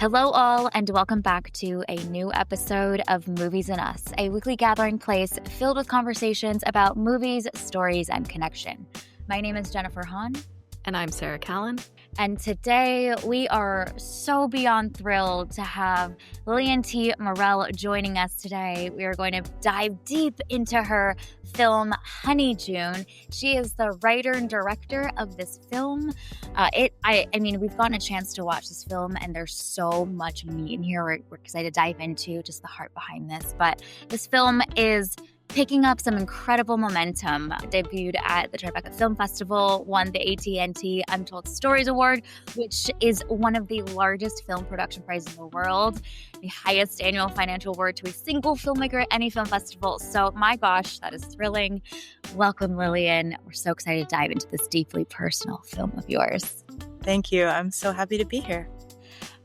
Hello, all, and welcome back to a new episode of Movies and Us, a weekly gathering place filled with conversations about movies, stories, and connection. My name is Jennifer Hahn. And I'm Sarah Callan. And today we are so beyond thrilled to have Lilian T. Mehrel joining us today. We are going to dive deep into her film, Honeyjoon. She is the writer and director of this film. I mean, we've gotten a chance to watch this film, and there's so much meat in here. We're excited to dive into just the heart behind this. But this film is picking up some incredible momentum. Debuted at the Tribeca Film Festival, won the AT&T Untold Stories Award, which is one of the largest film production prizes in the world, the highest annual financial award to a single filmmaker at any film festival. So my gosh, that is thrilling. Welcome, Lilian. We're so excited to dive into this deeply personal film of yours. Thank you. I'm so happy to be here.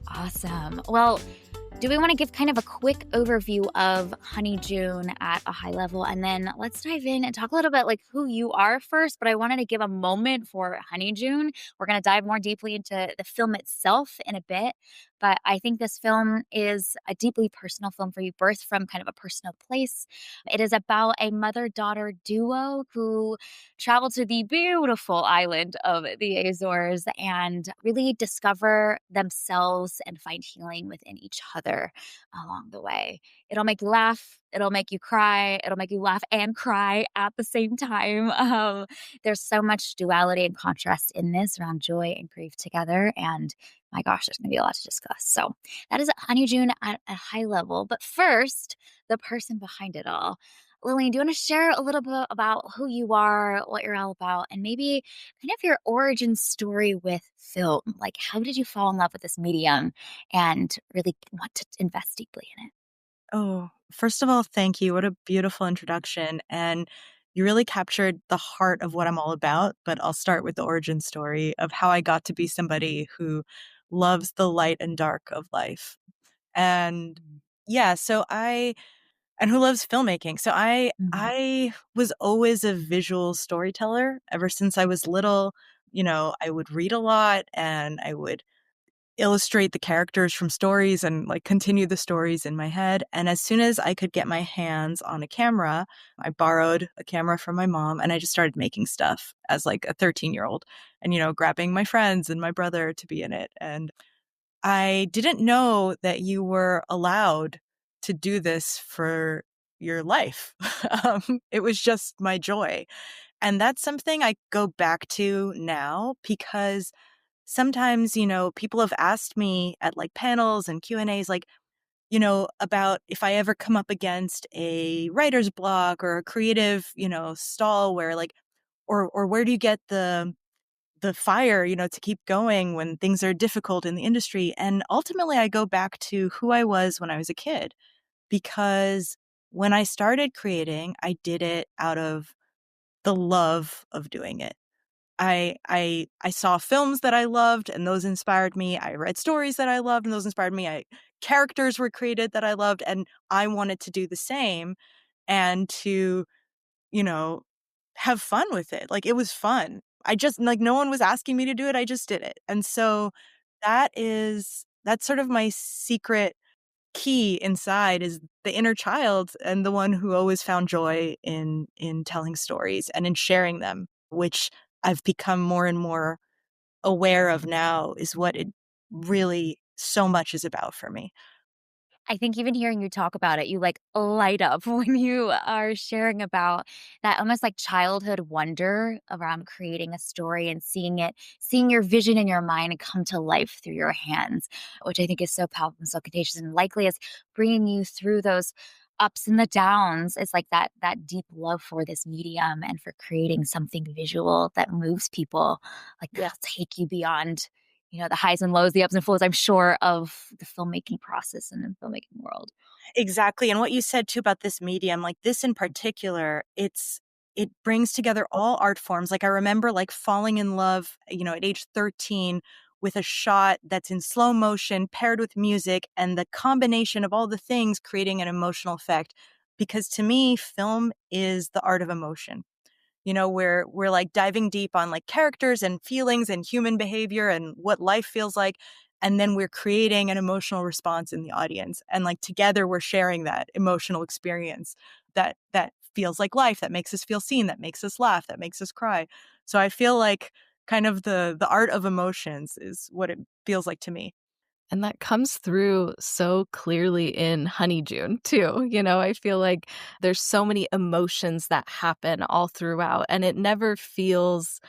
Awesome. Well, do we want to give kind of a quick overview of Honeyjoon at a high level? And then let's dive in and talk a little bit like who you are first. But I wanted to give a moment for Honeyjoon. We're going to dive more deeply into the film itself in a bit. But I think this film is a deeply personal film for you, birthed from kind of a personal place. It is about a mother-daughter duo who travel to the beautiful island of the Azores and really discover themselves and find healing within each other along the way. It'll make you laugh. It'll make you cry. It'll make you laugh and cry at the same time. There's so much duality and contrast in this around joy and grief together. And my gosh, there's going to be a lot to discuss. So that is Honeyjoon at a high level. But first, the person behind it all. Lilian, do you want to share a little bit about who you are, what you're all about, and maybe kind of your origin story with film? Like, how did you fall in love with this medium and really want to invest deeply in it? Oh, first of all, thank you. What a beautiful introduction. And you really captured the heart of what I'm all about. But I'll start with the origin story of how I got to be somebody who loves the light and dark of life. And yeah, and who loves filmmaking. So I was always a visual storyteller ever since I was little. I would read a lot and I would illustrate the characters from stories and like continue the stories in my head. And as soon as I could get my hands on a camera, I borrowed a camera from my mom and I just started making stuff as like a 13-year-old and, grabbing my friends and my brother to be in it. And I didn't know that you were allowed to do this for your life. It was just my joy. And that's something I go back to now because sometimes, people have asked me at like panels and Q&As, like, about if I ever come up against a writer's block or a creative, stall where like, or where do you get the fire, to keep going when things are difficult in the industry? And ultimately I go back to who I was when I was a kid, because when I started creating, I did it out of the love of doing it. I saw films that I loved and those inspired me. I read stories that I loved and those inspired me. Characters were created that I loved and I wanted to do the same and to, you know, have fun with it. Like it was fun. I just like no one was asking me to do it. I just did it. And so that's sort of my secret key inside is the inner child and the one who always found joy in telling stories and in sharing them, which I've become more and more aware of now is what it really so much is about for me. I think even hearing you talk about it, you like light up when you are sharing about that almost like childhood wonder around creating a story and seeing your vision in your mind come to life through your hands, which I think is so powerful and so contagious and likely is bringing you through those ups and the downs. It's like that deep love for this medium and for creating something visual that moves people, like Yeah. take you beyond the highs and lows, the ups and flows, I'm sure, of the filmmaking process and the filmmaking world. Exactly. And what you said too about this medium, like this in particular, it brings together all art forms. Like I remember like falling in love, at age 13 with a shot that's in slow motion paired with music and the combination of all the things creating an emotional effect. Because to me, film is the art of emotion. Where we're like diving deep on like characters and feelings and human behavior and what life feels like. and then we're creating an emotional response in the audience, and like together we're sharing that emotional experience that feels like life, that makes us feel seen, that makes us laugh, that makes us cry. So I feel like kind of the art of emotions is what it feels like to me. And that comes through so clearly in Honeyjoon too. I feel like there's so many emotions that happen all throughout, and it never feels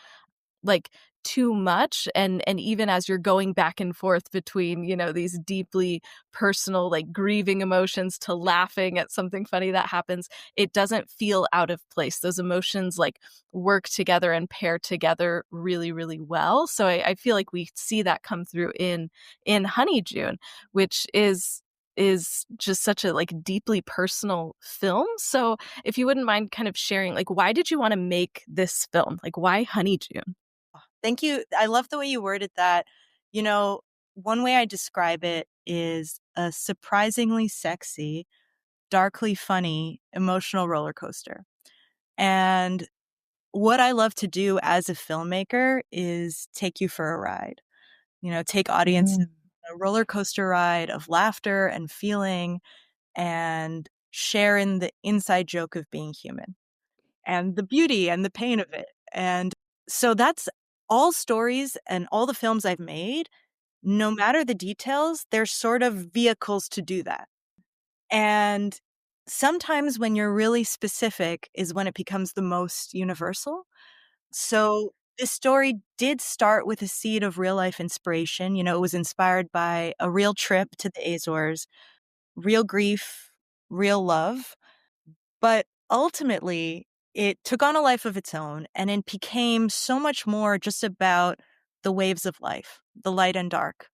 like too much. And even as you're going back and forth between, these deeply personal, like grieving emotions to laughing at something funny that happens, it doesn't feel out of place. Those emotions like work together and pair together really, really well. So I feel like we see that come through in Honeyjoon, which is just such a like deeply personal film. So if you wouldn't mind kind of sharing, like, why did you want to make this film? Like, why Honeyjoon? Thank you. I love the way you worded that. You know, one way I describe it is a surprisingly sexy, darkly funny, emotional roller coaster. And what I love to do as a filmmaker is take you for a ride. Take audiences Mm. on a roller coaster ride of laughter and feeling and share in the inside joke of being human and the beauty and the pain of it. And so that's all stories and all the films I've made, no matter the details, they're sort of vehicles to do that. And sometimes when you're really specific is when it becomes the most universal. So this story did start with a seed of real life inspiration. It was inspired by a real trip to the Azores, real grief, real love. But ultimately, it took on a life of its own and it became so much more just about the waves of life, the light and dark,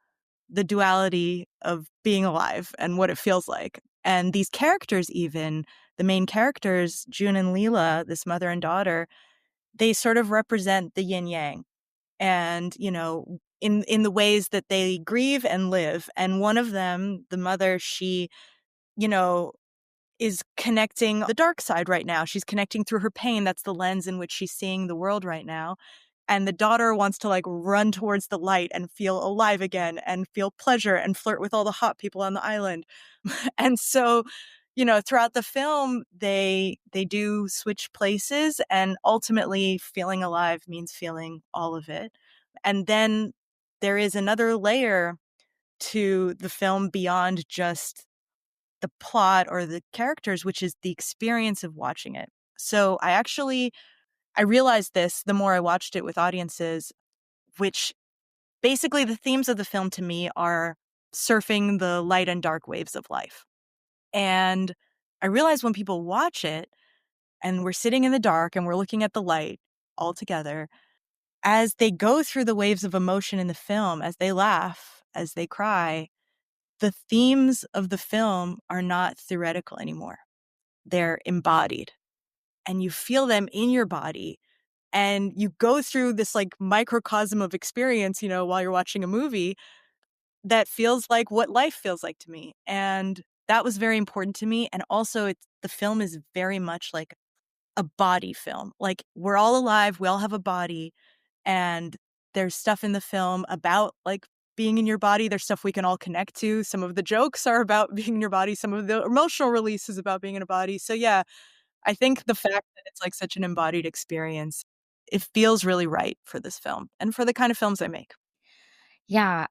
the duality of being alive and what it feels like. And these characters, even the main characters, June and Leela, this mother and daughter, they sort of represent the yin yang. And, in the ways that they grieve and live. And one of them, the mother, she, you know, is connecting the dark side right now. She's connecting through her pain. That's the lens in which she's seeing the world right now. And the daughter wants to like run towards the light and feel alive again and feel pleasure and flirt with all the hot people on the island. And so, throughout the film, they do switch places, and ultimately feeling alive means feeling all of it. And then there is another layer to the film beyond just the plot or the characters, which is the experience of watching it. So I realized this the more I watched it with audiences, which basically the themes of the film to me are surfing the light and dark waves of life. And I realized when people watch it and we're sitting in the dark and we're looking at the light all together, as they go through the waves of emotion in the film, as they laugh, as they cry, the themes of the film are not theoretical anymore. They're embodied and you feel them in your body. And you go through this like microcosm of experience, while you're watching a movie that feels like what life feels like to me. And that was very important to me. And also, the film is very much like a body film. Like, we're all alive, we all have a body, and there's stuff in the film about like being in your body. There's stuff we can all connect to. Some of the jokes are about being in your body, some of the emotional release is about being in a body. So, yeah, I think the fact that it's like such an embodied experience, it feels really right for this film and for the kind of films I make. Yeah,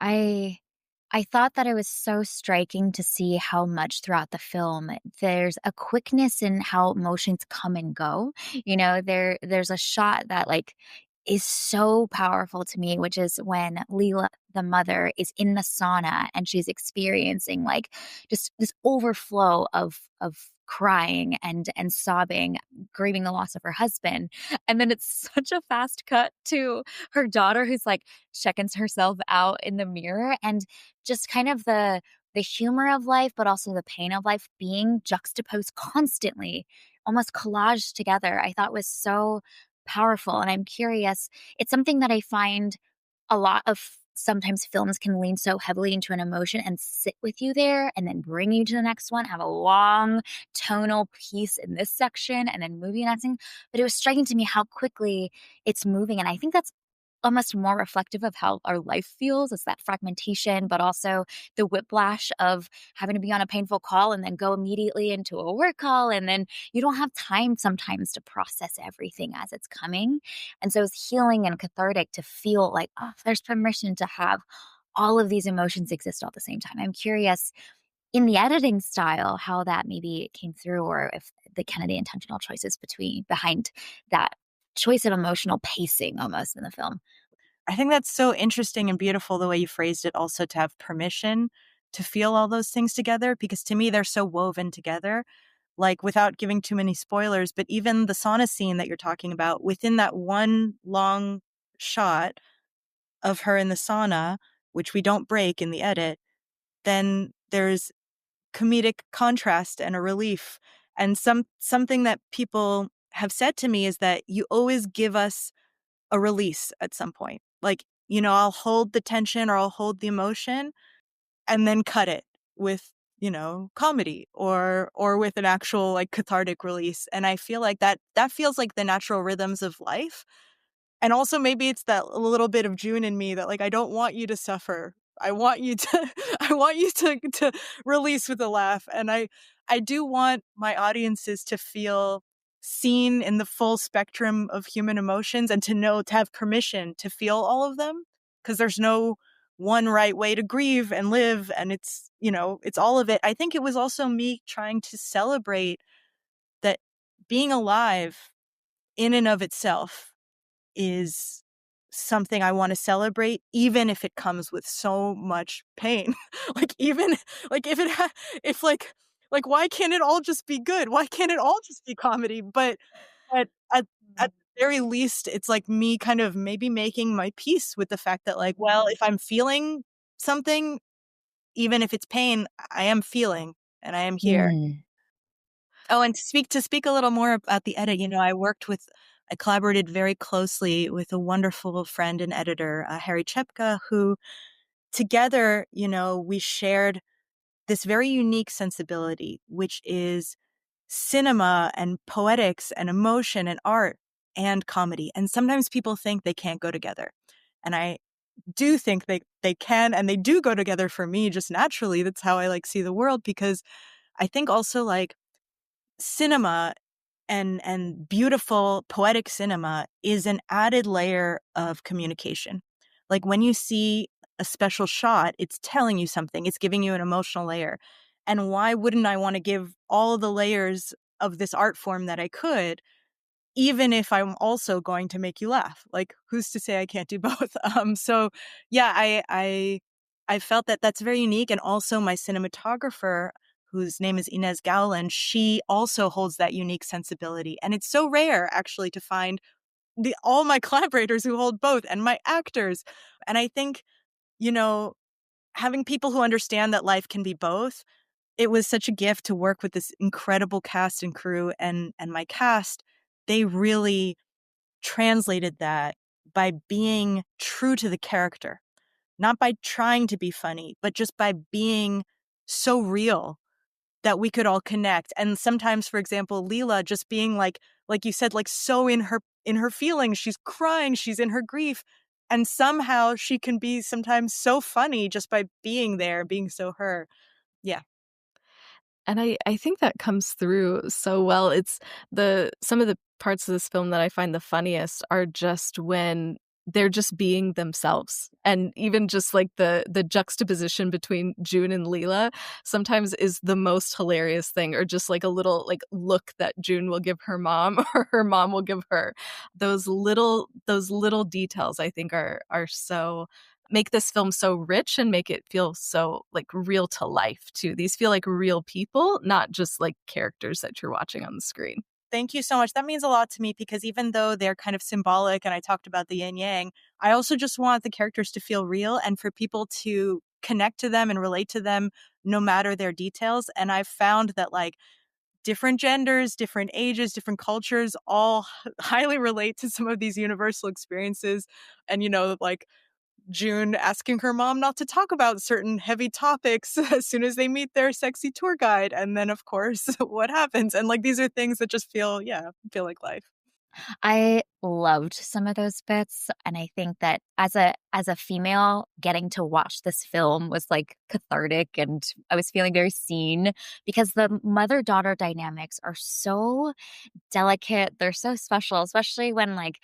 I thought that it was so striking to see how much throughout the film there's a quickness in how emotions come and go. There's a shot that like is so powerful to me, which is when Leela, the mother, is in the sauna and she's experiencing like just this overflow of crying and sobbing, grieving the loss of her husband. And then it's such a fast cut to her daughter who's like checkings herself out in the mirror, and just kind of the humor of life, but also the pain of life being juxtaposed constantly, almost collaged together, I thought was so powerful. And I'm curious, it's something that I find a lot of sometimes films can lean so heavily into an emotion and sit with you there and then bring you to the next one, have a long tonal piece in this section and then movie in that thing. But it was striking to me how quickly it's moving. And I think that's almost more reflective of how our life feels. It's that fragmentation, but also the whiplash of having to be on a painful call and then go immediately into a work call. And then you don't have time sometimes to process everything as it's coming. And so it's healing and cathartic to feel like, oh, there's permission to have all of these emotions exist all at the same time. I'm curious in the editing style how that maybe came through, or if the kind of the intentional choices behind that choice of emotional pacing almost in the film. I think that's so interesting and beautiful the way you phrased it, also to have permission to feel all those things together, because to me, they're so woven together. Like, without giving too many spoilers, but even the sauna scene that you're talking about, within that one long shot of her in the sauna, which we don't break in the edit, then there's comedic contrast and a relief. And something that people have said to me is that you always give us a release at some point. Like, I'll hold the tension or I'll hold the emotion and then cut it with, comedy or with an actual like cathartic release. And I feel like that feels like the natural rhythms of life. And also maybe it's that little bit of June in me that like I don't want you to suffer. I want you to I want you to release with a laugh. And I do want my audiences to feel seen in the full spectrum of human emotions and to have permission to feel all of them, because there's no one right way to grieve and live, and it's all of it. I think it was also me trying to celebrate that being alive in and of itself is something I wanna celebrate, even if it comes with so much pain. Like, even like, if, like, why can't it all just be good? Why can't it all just be comedy? But at at at the very least, it's, like, me kind of maybe making my peace with the fact that, like, well, if I'm feeling something, even if it's pain, I am feeling, and I am here. Mm. Oh, and to speak a little more about the edit, I collaborated very closely with a wonderful friend and editor, Harry Chepka, who together, we shared this very unique sensibility, which is cinema and poetics and emotion and art and comedy. And sometimes people think they can't go together. And I do think they can, and they do go together for me just naturally. That's how I like see the world, because I think also like cinema and beautiful poetic cinema is an added layer of communication. Like, when you see a special shot, it's telling you something, it's giving you an emotional layer. And why wouldn't I want to give all the layers of this art form that I could, even if I'm also going to make you laugh? Like, who's to say I can't do both? So yeah, I felt that that's very unique. And also my cinematographer, whose name is Inez Gowland, she also holds that unique sensibility. And it's so rare actually to find all my collaborators who hold both, and my actors. And I think, you know, having people who understand that life can be both, it was such a gift to work with this incredible cast and crew. And my cast, they really translated that by being true to the character, not by trying to be funny, but just by being so real that we could all connect. And sometimes, for example, Leela just being like you said, like so in her feelings, she's crying, she's in her grief. And somehow she can be sometimes so funny just by being there, being so her. Yeah. And I think that comes through so well. It's some of the parts of this film that I find the funniest are just when they're just being themselves. And even just like the juxtaposition between June and Leela sometimes is the most hilarious thing, or just like a little like look that June will give her mom or her mom will give her. Those little details I think are so make this film so rich and make it feel so like real to life too. These feel like real people, not just like characters that you're watching on the screen. Thank you so much. That means a lot to me, because even though they're kind of symbolic and I talked about the yin yang, I also just want the characters to feel real and for people to connect to them and relate to them no matter their details. And I've found that like different genders, different ages, different cultures all highly relate to some of these universal experiences. And, like June asking her mom not to talk about certain heavy topics as soon as they meet their sexy tour guide. And then, of course, what happens? And like these are things that just feel like life. I loved some of those bits, and I think that as a female, getting to watch this film was, like, cathartic, and I was feeling very seen because the mother-daughter dynamics are so delicate, they're so special, especially when, like,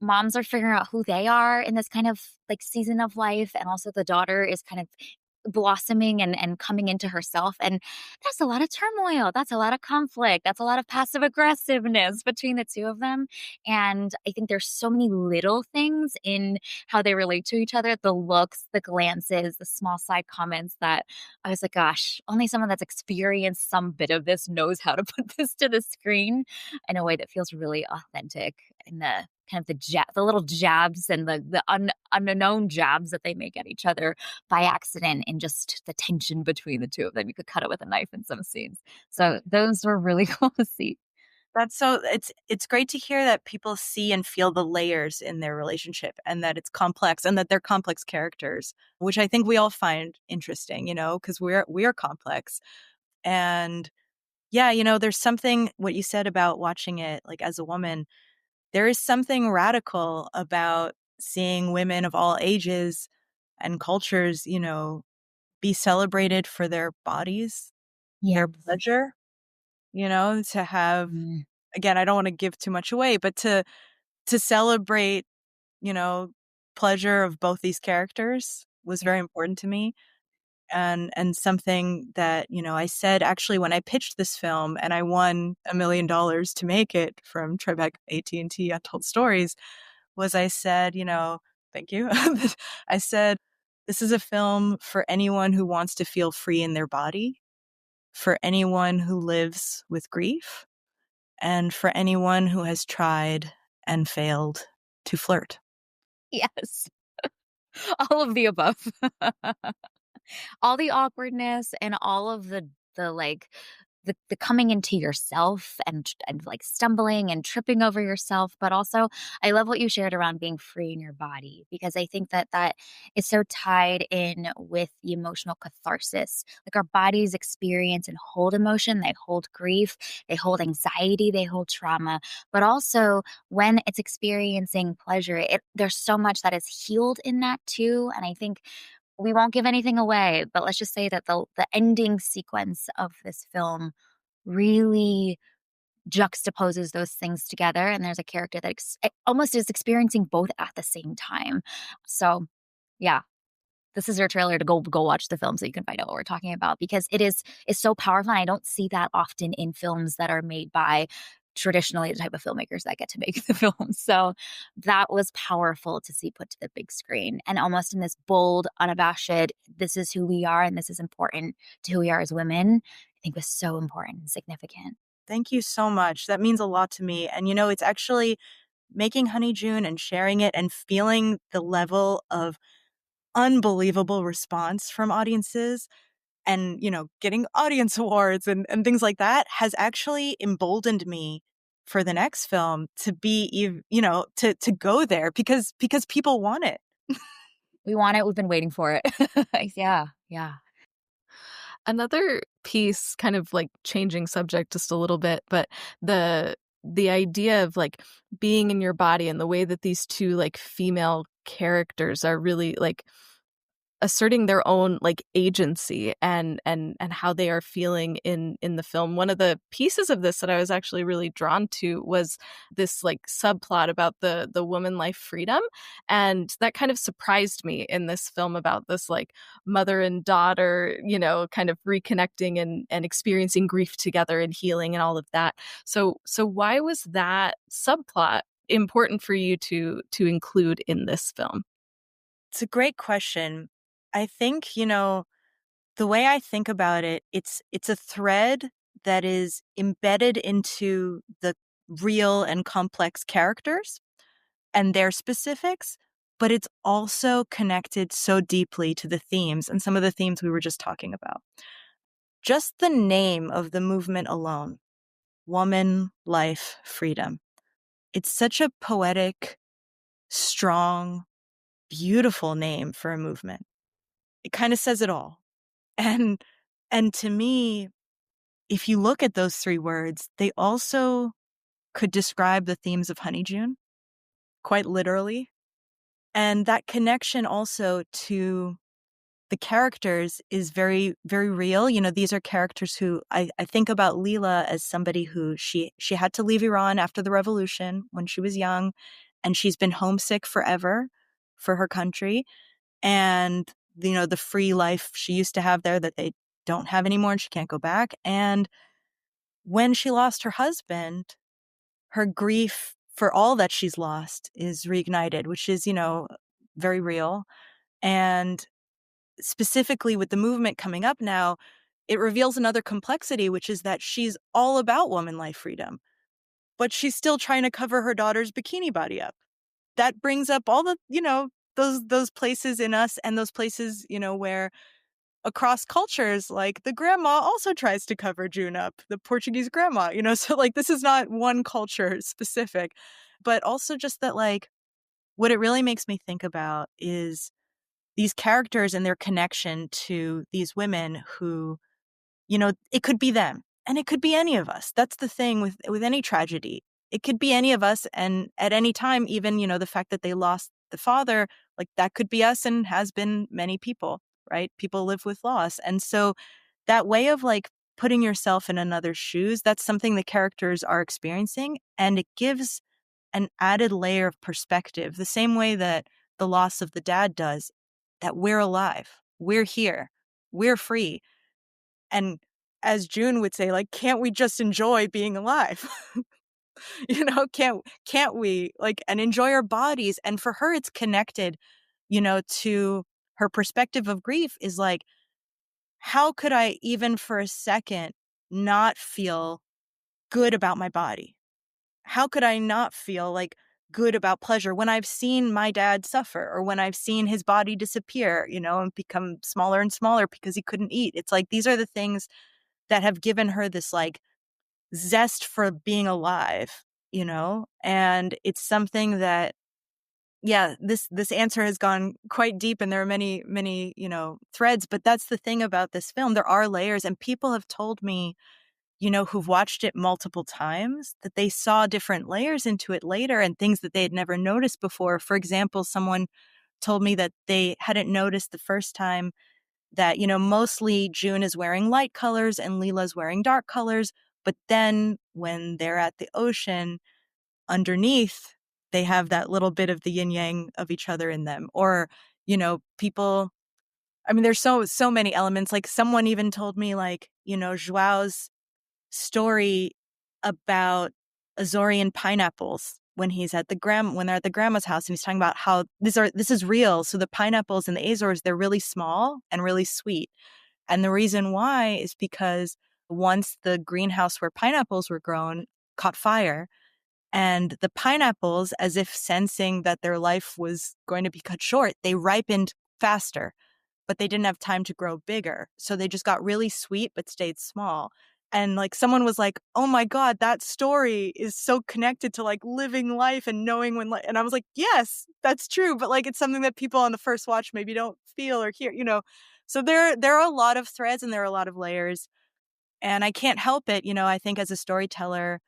moms are figuring out who they are in this kind of, like, season of life, and also the daughter is kind of blossoming and coming into herself, and that's a lot of turmoil, that's a lot of conflict, that's a lot of passive aggressiveness between the 2 of them, and I think there's so many little things in how they relate to each other, the looks, the glances, the small side comments that I was like, "Gosh, only someone that's experienced some bit of this knows how to put this to the screen in a way that feels really authentic." And the kind of the little jabs and the unknown jabs that they make at each other by accident, and just the tension between the 2 of them. You could cut it with a knife in some scenes. So those were really cool to see. That's so it's great to hear that people see and feel the layers in their relationship and that it's complex and that they're complex characters, which I think we all find interesting, because we are complex. And yeah, there's something what you said about watching it like as a woman, there is something radical about seeing women of all ages and cultures, be celebrated for their bodies, their Yes. pleasure, to have Mm, again, I don't want to give too much away, but to celebrate, you know, pleasure of both these characters was yeah. very important to me. And something that, I said actually when I pitched this film and I won $1 million to make it from Tribeca AT&T Untold Stories, was I said, thank you. I said, this is a film for anyone who wants to feel free in their body, for anyone who lives with grief, and for anyone who has tried and failed to flirt. Yes. All of the above. All the awkwardness and all of like, the coming into yourself and, like, stumbling and tripping over yourself, but also I love what you shared around being free in your body because I think that that is so tied in with the emotional catharsis. Like, our bodies experience and hold emotion, they hold grief, they hold anxiety, they hold trauma, but also when it's experiencing pleasure, there's so much that is healed in that too, and I think we won't give anything away, but let's just say that the ending sequence of this film really juxtaposes those things together, and there's a character that almost is experiencing both at the same time. So, yeah, this is your trailer to go watch the film so you can find out what we're talking about because it's so powerful, and I don't see that often in films that are made by traditionally the type of filmmakers that get to make the films. So that was powerful to see put to the big screen and almost in this bold, unabashed, this is who we are and this is important to who we are as women, I think was so important and significant. Thank you so much. That means a lot to me. And, it's actually making Honeyjoon and sharing it and feeling the level of unbelievable response from audiences and, getting audience awards and things like that has actually emboldened me for the next film to be, to go there because people want it. We want it, we've been waiting for it. Yeah, yeah. Another piece, kind of, like, changing subject just a little bit, but the idea of, like, being in your body and the way that these 2, like, female characters are really, like, asserting their own, like, agency and how they are feeling in the film. One of the pieces of this that I was actually really drawn to was this, like, subplot about the woman life freedom, and that kind of surprised me in this film about this, like, mother and daughter, kind of reconnecting and experiencing grief together and healing and all of that. So why was that subplot important for you to include in this film? It's a great question. I think, the way I think about it, it's a thread that is embedded into the real and complex characters and their specifics, but it's also connected so deeply to the themes and some of the themes we were just talking about. Just the name of the movement alone, Woman, Life, Freedom. It's such a poetic, strong, beautiful name for a movement. It kind of says it all. And and to me, if you look at those 3 words, they also could describe the themes of Honeyjoon, quite literally. And that connection also to the characters is very, very real. You know, these are characters who I think about Leela as somebody who she had to leave Iran after the revolution when she was young, and she's been homesick forever for her country. And, you know, the free life she used to have there that they don't have anymore and she can't go back. And when she lost her husband, her grief for all that she's lost is reignited, which is, you know, very real. And specifically with the movement coming up now, it reveals another complexity, which is that she's all about woman life freedom, but she's still trying to cover her daughter's bikini body up. That brings up all the, you know, those places in us and those places, you know, where across cultures, like the grandma also tries to cover June up, the Portuguese grandma, you know, so like this is not one culture specific, but also just that like what it really makes me think about is these characters and their connection to these women who, you know, it could be them and it could be any of us. That's the thing with any tragedy. It could be any of us, and at any time, even, you know, the fact that they lost the father, like that could be us and has been many people, right? People live with loss. And so that way of like putting yourself in another's shoes, that's something the characters are experiencing, and it gives an added layer of perspective, the same way that the loss of the dad does, that we're alive, we're here, we're free. And as June would say, like, can't we just enjoy being alive? You know, can't we like and enjoy our bodies? And for her, it's connected, you know, to her perspective of grief is like, how could I even for a second not feel good about my body? How could I not feel like good about pleasure when I've seen my dad suffer or when I've seen his body disappear, you know, and become smaller and smaller because he couldn't eat? It's like these are the things that have given her this like zest for being alive, you know? And it's something that yeah, this answer has gone quite deep and there are many, you know, threads, but that's the thing about this film. There are layers, and people have told me, you know, who've watched it multiple times, that they saw different layers into it later and things that they had never noticed before. For example, someone told me that they hadn't noticed the first time that, you know, mostly June is wearing light colors and Leela's wearing dark colors. But then when they're at the ocean, underneath, they have that little bit of the yin yang of each other in them. Or, you know, people, I mean, there's so many elements. Like someone even told me, like, you know, Joao's story about Azorean pineapples when he's at when they're at the grandma's house, and he's talking about how this is real. So the pineapples in the Azores, they're really small and really sweet. And the reason why is because once the greenhouse where pineapples were grown caught fire, and the pineapples, as if sensing that their life was going to be cut short, they ripened faster, but they didn't have time to grow bigger. So they just got really sweet, but stayed small. And like someone was like, oh my God, that story is so connected to like living life and knowing when, and I was like, yes, that's true. But like, it's something that people on the first watch maybe don't feel or hear, you know? So there are a lot of threads and there are a lot of layers, and I can't help it. You know, I think as a storyteller,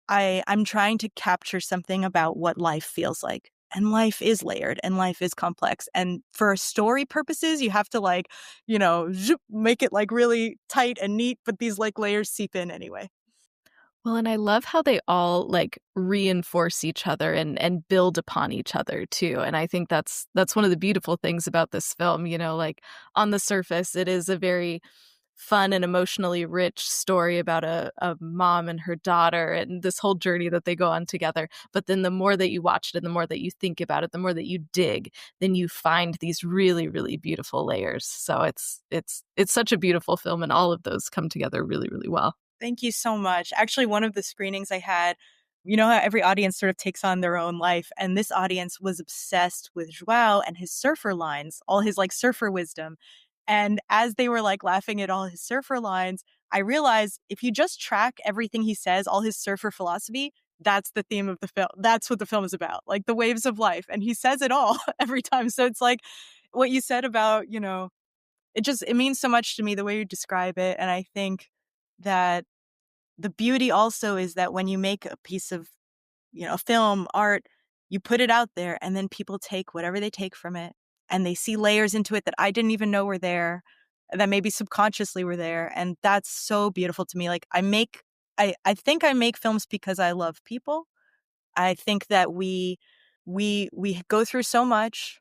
I'm trying to capture something about what life feels like. And life is layered and life is complex. And for story purposes, you have to like, you know, make it like really tight and neat, but these like layers seep in anyway. Well, and I love how they all like reinforce each other and build upon each other too. And I think that's one of the beautiful things about this film, you know, like on the surface it is a very fun and emotionally rich story about a mom and her daughter and this whole journey that they go on together. But then the more that you watch it and the more that you think about it, the more that you dig, then you find these really, really beautiful layers. So it's such a beautiful film, and all of those come together really, really well. Thank you so much. Actually, one of the screenings I had, you know how every audience sort of takes on their own life, and this audience was obsessed with Joao and his surfer lines, all his like surfer wisdom. And as they were like laughing at all his surfer lines, I realized if you just track everything he says, all his surfer philosophy, that's the theme of the film. That's what the film is about, like the waves of life. And he says it all every time. So it's like what you said about, you know, it means so much to me the way you describe it. And I think that the beauty also is that when you make a piece of, film, art, you put it out there and then people take whatever they take from it and they see layers into it that I didn't even know were there, that maybe subconsciously were there. And that's so beautiful to me. Like I think I make films because I love people. I think that we go through so much.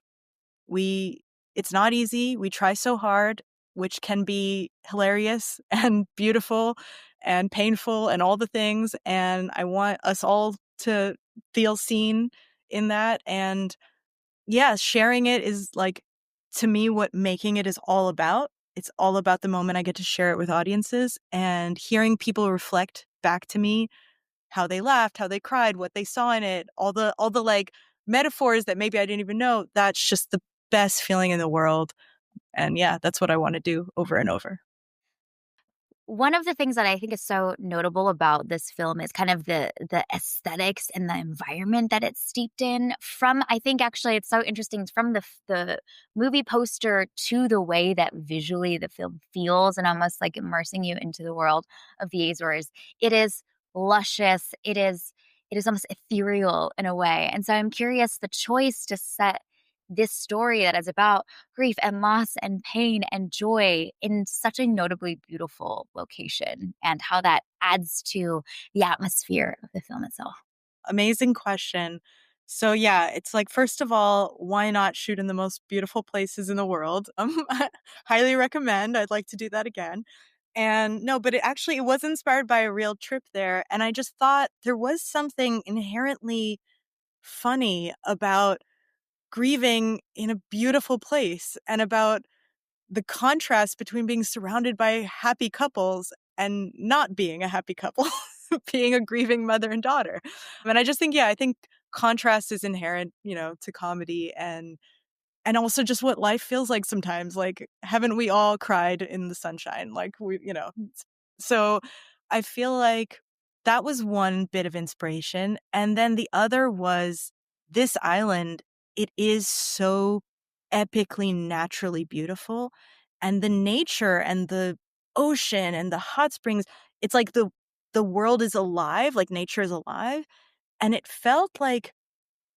We It's not easy. We try so hard, which can be hilarious and beautiful and painful and all the things, and I want us all to feel seen in that, and yeah, sharing it is, like, to me, what making it is all about. It's all about the moment I get to share it with audiences, and hearing people reflect back to me how they laughed, how they cried, what they saw in it, all the, like, metaphors that maybe I didn't even know. That's just the best feeling in the world, and yeah, that's what I wanna do over and over. One of the things that I think is so notable about this film is kind of the aesthetics and the environment that it's steeped in. From I think actually it's so interesting from the movie poster to the way that visually the film feels and almost like immersing you into the world of the Azores. It is luscious. It is almost ethereal in a way. And so I'm curious the choice to set this story that is about grief and loss and pain and joy in such a notably beautiful location and how that adds to the atmosphere of the film itself. Amazing question. So, yeah, it's like, first of all, why not shoot in the most beautiful places in the world? Highly recommend. I'd like to do that again. And no, but it was inspired by a real trip there, and I just thought there was something inherently funny about grieving in a beautiful place and about the contrast between being surrounded by happy couples and not being a happy couple, being a grieving mother and daughter. And I just think, yeah, I think contrast is inherent, to comedy and also just what life feels like sometimes. Like, haven't we all cried in the sunshine? Like, so I feel like that was one bit of inspiration. And then the other was this island. It is so epically naturally beautiful. And the nature and the ocean and the hot springs, it's like the world is alive, like nature is alive. And it felt like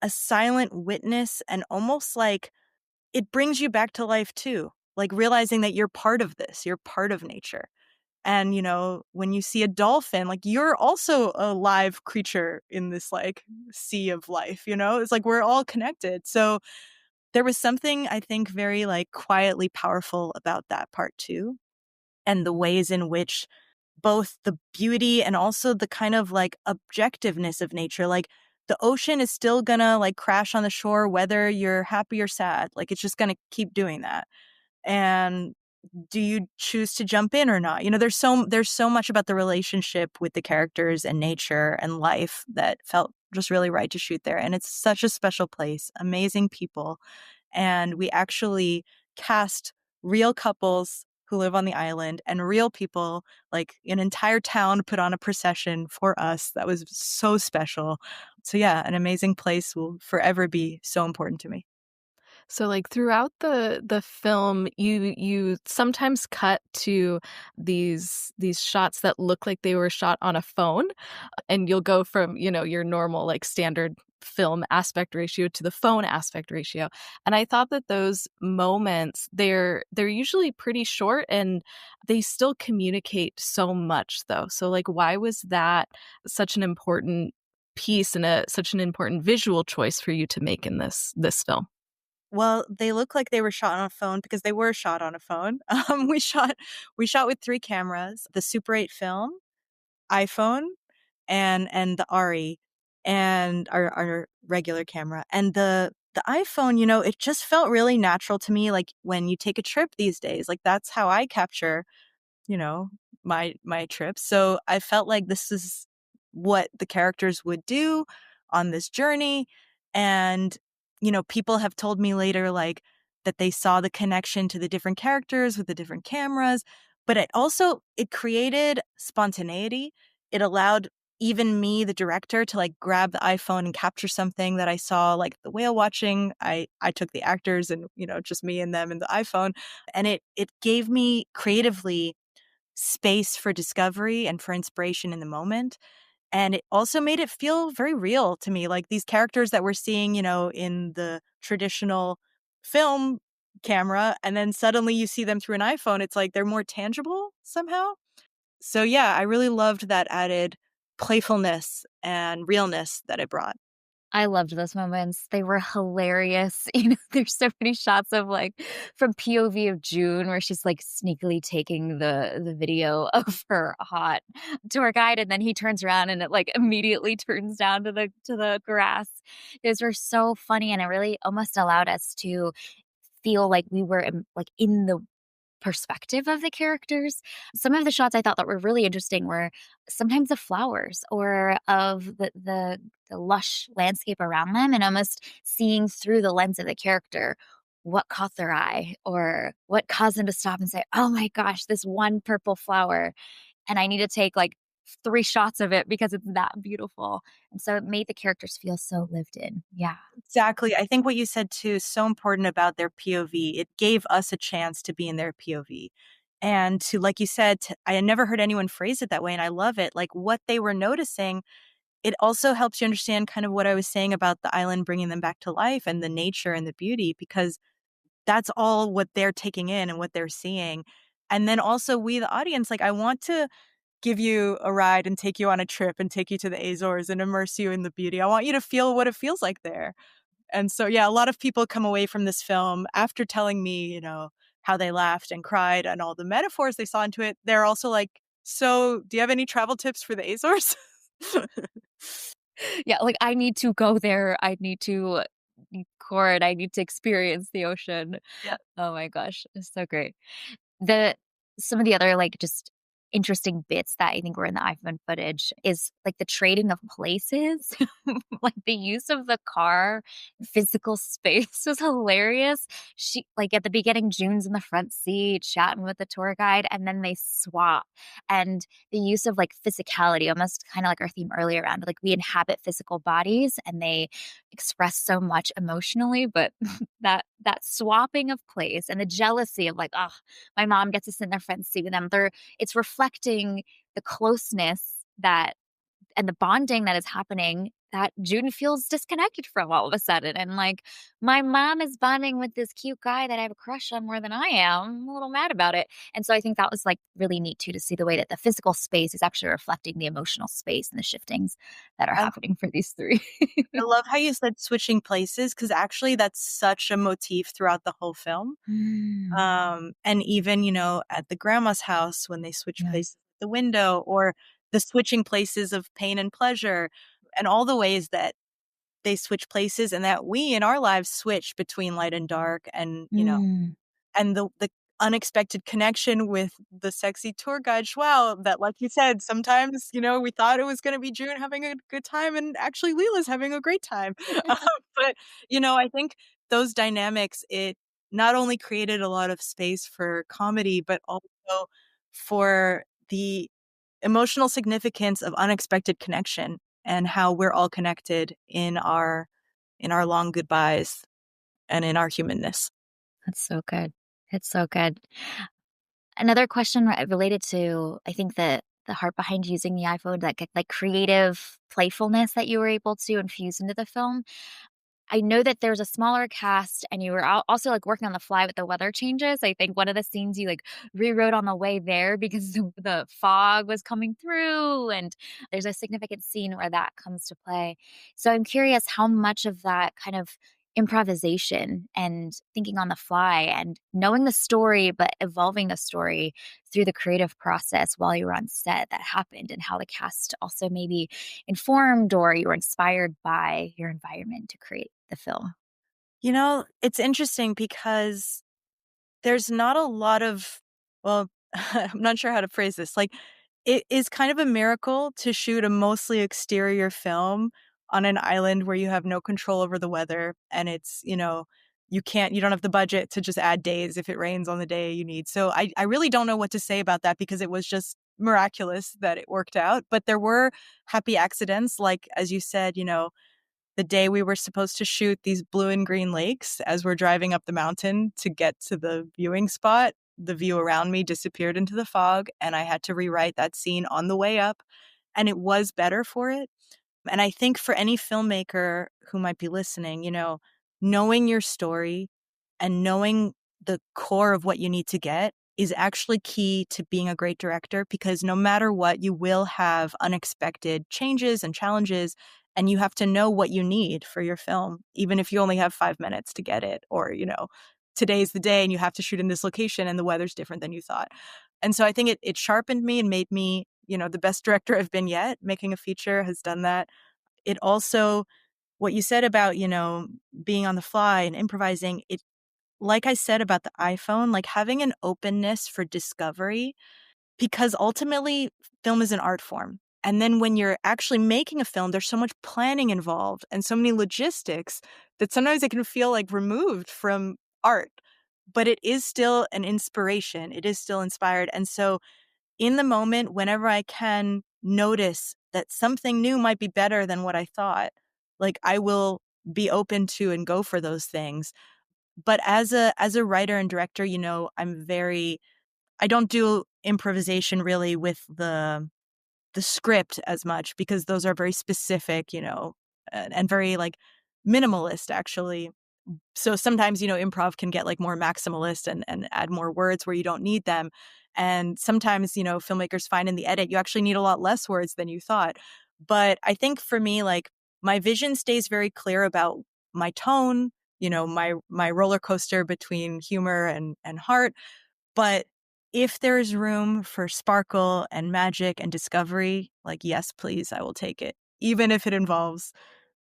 a silent witness and almost like it brings you back to life too, like realizing that you're part of this, you're part of nature. And, when you see a dolphin, like, you're also a live creature in this, like, sea of life, It's like we're all connected. So there was something, I think, very, like, quietly powerful about that part too, and the ways in which both the beauty and also the kind of, like, objectiveness of nature, like, the ocean is still gonna, like, crash on the shore whether you're happy or sad, like, it's just gonna keep doing that. And do you choose to jump in or not? There's so much about the relationship with the characters and nature and life that felt just really right to shoot there, and it's such a special place, amazing people, and we actually cast real couples who live on the island and real people, like an entire town put on a procession for us. That was so special. So yeah, an amazing place will forever be so important to me. So, like, throughout the film, you sometimes cut to these shots that look like they were shot on a phone, and you'll go from, your normal, like, standard film aspect ratio to the phone aspect ratio. And I thought that those moments, they're usually pretty short and they still communicate so much though. So, like, why was that such an important piece and such an important visual choice for you to make in this film? Well, they look like they were shot on a phone because they were shot on a phone. We shot with 3 cameras, the Super 8 film, iPhone, and the ARRI, and our regular camera. And the iPhone, it just felt really natural to me, like, when you take a trip these days, like, that's how I capture, you know, my trips. So I felt like this is what the characters would do on this journey. And, people have told me later, like, that they saw the connection to the different characters with the different cameras, but it created spontaneity. It allowed even me, the director, to, like, grab the iPhone and capture something that I saw, like the whale watching. I took the actors and, just me and them and the iPhone. And it gave me creatively space for discovery and for inspiration in the moment. And it also made it feel very real to me. Like these characters that we're seeing, in the traditional film camera, and then suddenly you see them through an iPhone, it's like they're more tangible somehow. So yeah, I really loved that added playfulness and realness that it brought. I loved those moments. They were hilarious. There's so many shots of from POV of June where she's like sneakily taking the video of her hot tour guide, and then he turns around and it like immediately turns down to the grass. Those were so funny, and it really almost allowed us to feel like we were in the perspective of the characters. Some of the shots I thought that were really interesting were sometimes of flowers or of the lush landscape around them, and almost seeing through the lens of the character what caught their eye or what caused them to stop and say, "Oh my gosh, this one purple flower, and I need to take like 3 shots of it because it's that beautiful." And so it made the characters feel so lived in. Yeah. Exactly. I think what you said too is so important about their POV. It gave us a chance to be in their POV. And to, like you said, I had never heard anyone phrase it that way. And I love it. Like what they were noticing, it also helps you understand kind of what I was saying about the island bringing them back to life and the nature and the beauty, because that's all what they're taking in and what they're seeing. And then also, we, the audience, like, I want to give you a ride and take you on a trip and take you to the Azores and immerse you in the beauty. I want you to feel what it feels like there. And so, yeah, a lot of people come away from this film after telling me, how they laughed and cried and all the metaphors they saw into it. They're also like, "So, do you have any travel tips for the Azores?" Yeah, like, I need to go there. I need to record. I need to experience the ocean. Yeah. Oh my gosh, it's so great. The Some of the other, just interesting bits that I think were in the iPhone footage is, the trading of places. Like, the use of the car, physical space was hilarious. At the beginning, June's in the front seat chatting with the tour guide, and then they swap. And the use of, physicality, almost kinda like our theme earlier around, we inhabit physical bodies, and they express so much emotionally, but that swapping of place and the jealousy of, "Oh, my mom gets to sit in their front seat with them." It's reflecting the closeness that and the bonding that is happening that June feels disconnected from all of a sudden. And my mom is bonding with this cute guy that I have a crush on more than I am. I'm a little mad about it. And so I think that was really neat too to see the way that the physical space is actually reflecting the emotional space and the shiftings that are I happening for these three. I love how you said switching places, because actually that's such a motif throughout the whole film. Mm, And even, at the grandma's house when they switch yeah. places at the window, or the switching places of pain and pleasure, and all the ways that they switch places and that we in our lives switch between light and dark, and, Mm. and the unexpected connection with the sexy tour guide Schwal that, like you said, sometimes, we thought it was gonna be June having a good time, and actually Leela's having a great time. But, I think those dynamics, it not only created a lot of space for comedy, but also for the emotional significance of unexpected connection and how we're all connected in our long goodbyes and in our humanness. That's so good. It's so good. Another question related to, I think, the heart behind using the iPhone, creative playfulness that you were able to infuse into the film. I know that there's a smaller cast and you were also working on the fly with the weather changes. I think one of the scenes you rewrote on the way there because the fog was coming through, and there's a significant scene where that comes to play. So I'm curious how much of that kind of improvisation and thinking on the fly and knowing the story but evolving the story through the creative process while you were on set that happened, and how the cast also maybe informed or you were inspired by your environment to create the film. It's interesting because there's not a lot of, well, I'm not sure how to phrase this. Like, it is kind of a miracle to shoot a mostly exterior film on an island where you have no control over the weather, and you don't have the budget to just add days if it rains on the day you need. So I really don't know what to say about that, because it was just miraculous that it worked out. But there were happy accidents, like, as you said, the day we were supposed to shoot these blue and green lakes as we're driving up the mountain to get to the viewing spot, the view around me disappeared into the fog, and I had to rewrite that scene on the way up, and it was better for it. And I think for any filmmaker who might be listening, knowing your story and knowing the core of what you need to get is actually key to being a great director, because no matter what, you will have unexpected changes and challenges, and you have to know what you need for your film, even if you only have 5 minutes to get it, or, today's the day and you have to shoot in this location and the weather's different than you thought. And so I think it sharpened me and made me, the best director I've been yet. Making a feature has done that. It also, what you said about, being on the fly and improvising, it, like I said about the iPhone, like having an openness for discovery, because ultimately film is an art form. And then when you're actually making a film, there's so much planning involved and so many logistics that sometimes it can feel like removed from art. But it is still an inspiration. It is still inspired. And so in the moment, whenever I can notice that something new might be better than what I thought, like I will be open to and go for those things. But as a writer and director, I don't do improvisation really with the script as much, because those are very specific, and very like minimalist actually. So sometimes, improv can get like more maximalist and add more words where you don't need them. And sometimes, filmmakers find in the edit, you actually need a lot less words than you thought. But I think for me, like my vision stays very clear about my tone, my roller coaster between humor and heart. But if there is room for sparkle and magic and discovery, like, yes, please, I will take it. Even if it involves,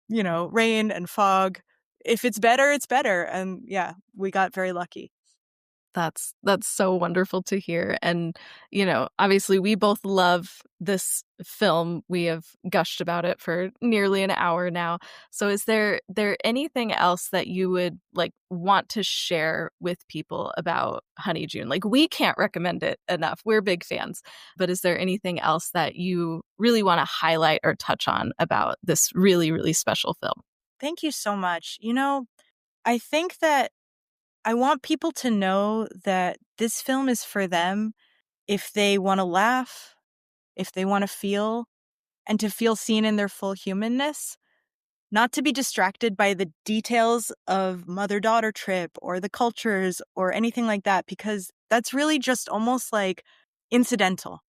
rain and fog. If it's better, it's better. And yeah, we got very lucky. That's so wonderful to hear. And, obviously we both love this film. We have gushed about it for nearly an hour now. So is there anything else that you would like want to share with people about Honeyjoon? Like, we can't recommend it enough. We're big fans. But is there anything else that you really want to highlight or touch on about this really, really special film? Thank you so much. I think that I want people to know that this film is for them if they want to laugh, if they want to feel, and to feel seen in their full humanness, not to be distracted by the details of mother-daughter trip or the cultures or anything like that, because that's really just almost like incidental.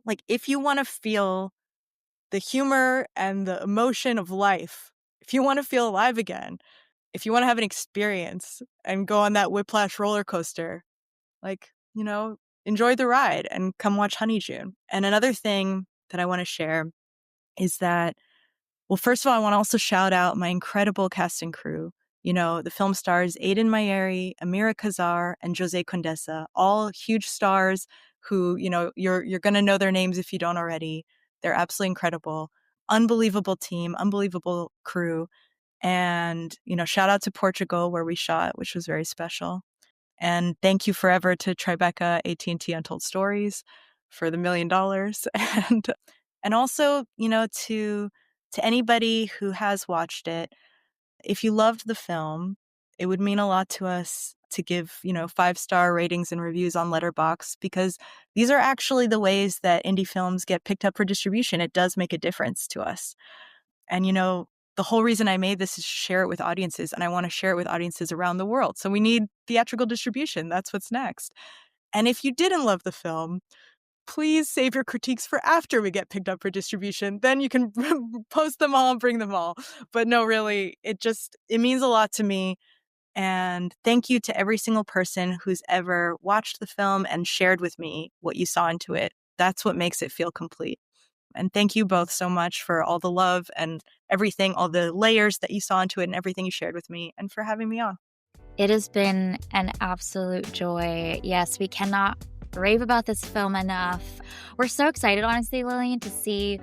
Like if you want to feel the humor and the emotion of life, if you want to feel alive again, if you want to have an experience and go on that whiplash roller coaster, like, enjoy the ride and come watch Honeyjoon. And another thing that I want to share is that, well, first of all, I want to also shout out my incredible cast and crew. The film stars Aiden Mayeri, Amira Kazar, and Jose Condesa, all huge stars who, you're going to know their names if you don't already. They're absolutely incredible. Unbelievable team, unbelievable crew. And, shout out to Portugal where we shot, which was very special. And thank you forever to Tribeca, AT&T Untold Stories for the $1 million. And also, to anybody who has watched it, if you loved the film, it would mean a lot to us to give, 5-star ratings and reviews on Letterboxd, because these are actually the ways that indie films get picked up for distribution. It does make a difference to us. And, the whole reason I made this is to share it with audiences, and I want to share it with audiences around the world. So we need theatrical distribution. That's what's next. And if you didn't love the film, please save your critiques for after we get picked up for distribution. Then you can post them all and bring them all. But no, really, it means a lot to me. And thank you to every single person who's ever watched the film and shared with me what you saw into it. That's what makes it feel complete. And thank you both so much for all the love and everything, all the layers that you saw into it and everything you shared with me, and for having me on. It has been an absolute joy. Yes, we cannot rave about this film enough. We're so excited, honestly, Lilian, to see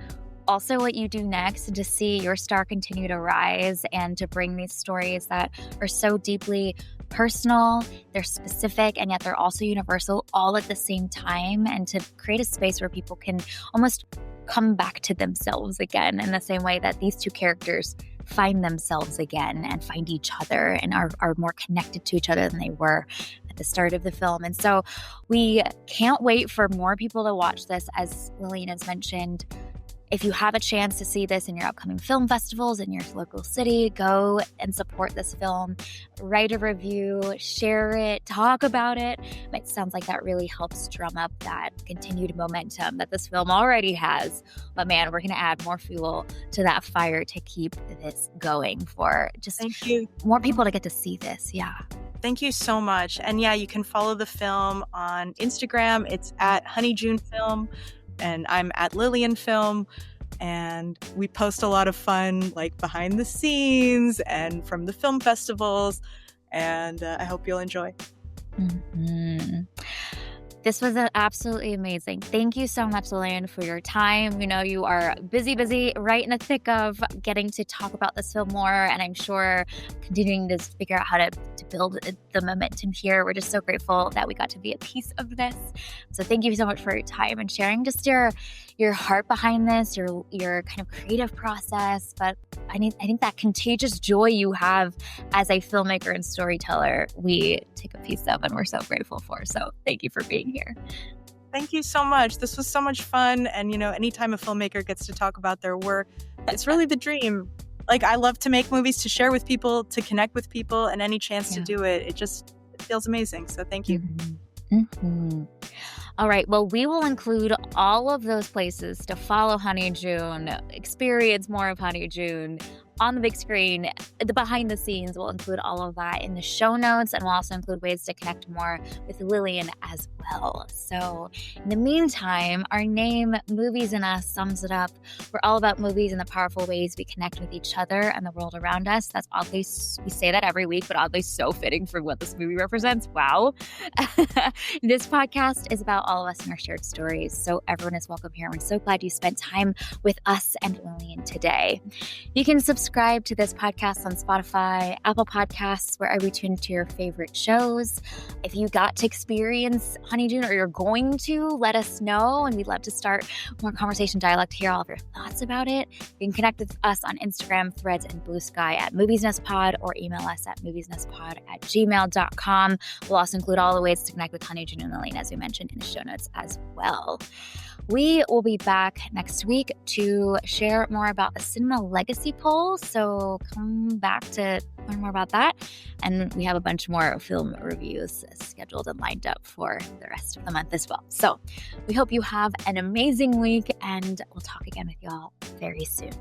also what you do next, and to see your star continue to rise and to bring these stories that are so deeply personal, they're specific, and yet they're also universal all at the same time, and to create a space where people can almost come back to themselves again in the same way that these two characters find themselves again and find each other and are more connected to each other than they were at the start of the film. And so we can't wait for more people to watch this. As Lilian has mentioned, if you have a chance to see this in your upcoming film festivals in your local city, go and support this film. Write a review, share it, talk about it. It sounds like that really helps drum up that continued momentum that this film already has. But man, we're going to add more fuel to that fire to keep this going for just Thank you. more people to get to see this. Yeah. Thank you so much. And yeah, you can follow the film on Instagram. It's at Honeyjoon Film. And I'm at Lilian Film, and we post a lot of fun, like behind the scenes and from the film festivals, and I hope you'll enjoy. Mm-hmm. This was absolutely amazing. Thank you so much, Lilian, for your time. You are busy, right in the thick of getting to talk about this film more, and I'm sure continuing to figure out how to build the momentum here. We're just so grateful that we got to be a piece of this. So thank you so much for your time and sharing just your heart behind this, your kind of creative process. But I think that contagious joy you have as a filmmaker and storyteller, we take a piece of, and we're so grateful for. So thank you for being here. Thank you so much. This was so much fun. And, anytime a filmmaker gets to talk about their work, it's really the dream. Like, I love to make movies to share with people, to connect with people, and any chance to do it, it feels amazing. So thank you. Mm-hmm. Mm-hmm. All right. Well, we will include all of those places to follow Honeyjoon, experience more of Honeyjoon on the big screen. The behind the scenes, we'll include all of that in the show notes, and we'll also include ways to connect more with Lilian as well. So in the meantime, our name, Movies in Us, sums it up. We're all about movies and the powerful ways we connect with each other and the world around us. That's oddly, we say that every week, but oddly so fitting for what this movie represents. Wow. This podcast is about all of us and our shared stories. So everyone is welcome here. We're so glad you spent time with us and Lilian today. You can subscribe to this podcast on Spotify, Apple Podcasts, wherever you tune to your favorite shows. If you got to experience Honeyjoon or you're going to, let us know, and we'd love to start more conversation dialogue to hear all of your thoughts about it. You can connect with us on Instagram, Threads, and Blue Sky at moviesnestpod, or email us at moviesnestpod@gmail.com. We'll also include all the ways to connect with Honeyjoon and Lilian, as we mentioned in the show notes as well. We will be back next week to share more about the Cinema Legacy Poll, so come back to learn more about that. And we have a bunch more film reviews scheduled and lined up for the rest of the month as well. So we hope you have an amazing week, and we'll talk again with y'all very soon.